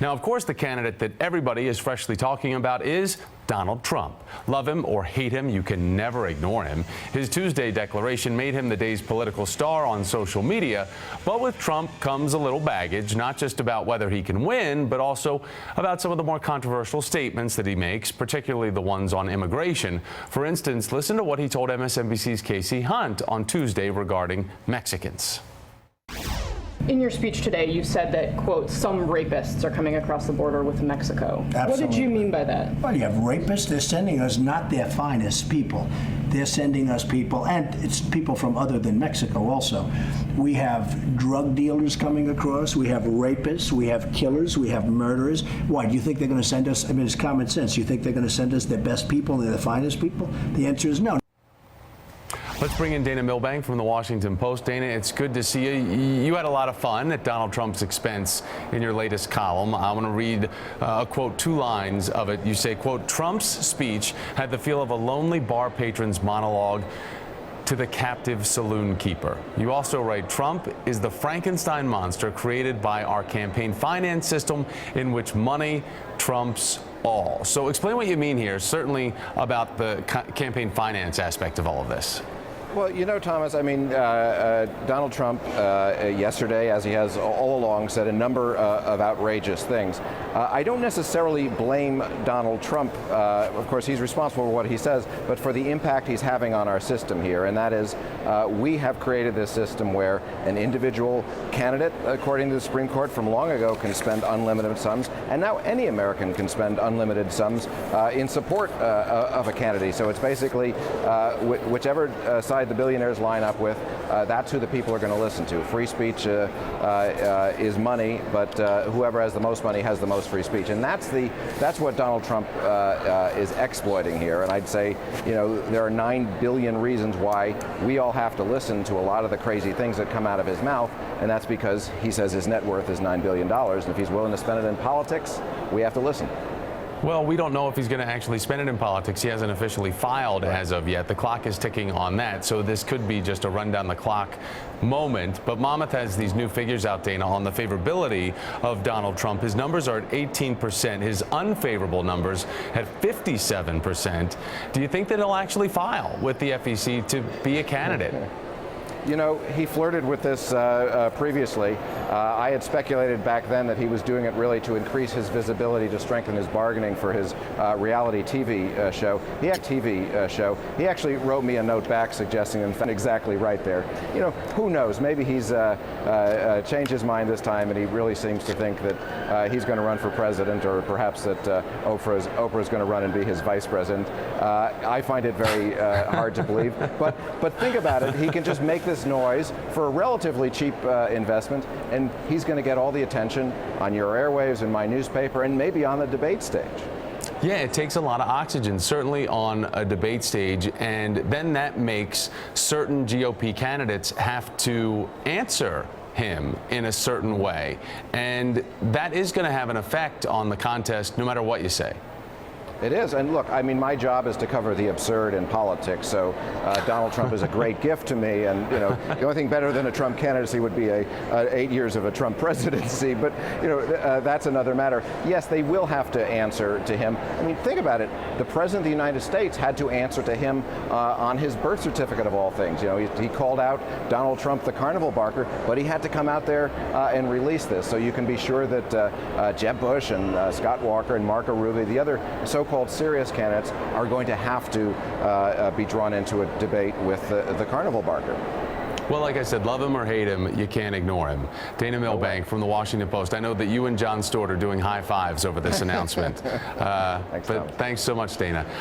Now, of course, the candidate that everybody is freshly talking about is Donald Trump. Love him or hate him, you can never ignore him. His Tuesday declaration made him the day's political star on social media. But with Trump comes a little baggage, not just about whether he can win, but also about some of the more controversial statements that he makes, particularly the ones on immigration. For instance, listen to what he told MSNBC's Casey Hunt on Tuesday regarding Mexicans. In your speech today, you said that, quote, some rapists are coming across the border with Mexico. Absolutely. What did you mean by that? Well, you have rapists. They're sending us not their finest people. They're sending us people, and it's people from other than Mexico also. We have drug dealers coming across. We have rapists. We have killers. We have murderers. Why, do you think they're going to send us, I mean, it's common sense. You think they're going to send us their best people and their finest people? The answer is no. Let's bring in Dana Milbank from the Washington Post. Dana, it's good to see you. You had a lot of fun at Donald Trump's expense in your latest column. I want to read a quote, 2 lines of it. You say, quote, Trump's speech had the feel of a lonely bar patron's monologue to the captive saloon keeper. You also write, Trump is the Frankenstein monster created by our campaign finance system in which money trumps all. So explain what you mean here, certainly about the campaign finance aspect of all of this. Well, you know, Thomas, I mean, Donald Trump yesterday, as he has all along, said a number of outrageous things. I don't necessarily blame Donald Trump. Of course, he's responsible for what he says, but for the impact he's having on our system here. And that is, we have created this system where an individual candidate, according to the Supreme Court from long ago, can spend unlimited sums. And now any American can spend unlimited sums in support of a candidate. So it's basically whichever side the billionaires line up with, that's who the people are going to listen to. Free speech is money, but whoever has the most money has the most free speech, and that's what Donald Trump is exploiting here. And I'd say, you know, there are 9 billion reasons why we all have to listen to a lot of the crazy things that come out of his mouth, and that's because he says his net worth is $9 billion, and if he's willing to spend it in politics, we have to listen. Well, we don't know if he's going to actually spend it in politics. He hasn't officially filed as of yet. The clock is ticking on that, so this could be just a run down the clock moment. But Monmouth has these new figures out, Dana, on the favorability of Donald Trump. His numbers are at 18%. His unfavorable numbers at 57%. Do you think that he'll actually file with the FEC to be a candidate? You know, he flirted with this previously. I had speculated back then that he was doing it really to increase his visibility, to strengthen his bargaining for his reality TV show. He actually wrote me a note back suggesting, in fact, exactly right there. You know, who knows? Maybe he's changed his mind this time, and he really seems to think that he's going to run for president, or perhaps that Oprah's going to run and be his vice president. I find it very hard to believe. But think about it. He can just make this noise for a relatively cheap investment, and he's going to get all the attention on your airwaves and my newspaper, and maybe on the debate stage. Yeah, it takes a lot of oxygen, certainly on a debate stage, and then that makes certain GOP candidates have to answer him in a certain way, and that is going to have an effect on the contest no matter what you say. It is, and look, I mean, my job is to cover the absurd in politics, so Donald Trump is a great gift to me, and, you know, the only thing better than a Trump candidacy would be 8 years of a Trump presidency, but, you know, that's another matter. Yes, they will have to answer to him. I mean, think about it. The President of the United States had to answer to him on his birth certificate, of all things. You know, he called out Donald Trump the carnival barker, but he had to come out there and release this, so you can be sure that Jeb Bush and Scott Walker and Marco Rubio, the other so-called serious candidates, are going to have to be drawn into a debate with the carnival barker. Well, like I said, love him or hate him, you can't ignore him. Dana Milbank from the Washington Post. I know that you and Jon Stewart are doing high fives over this announcement. Thanks so much, Dana.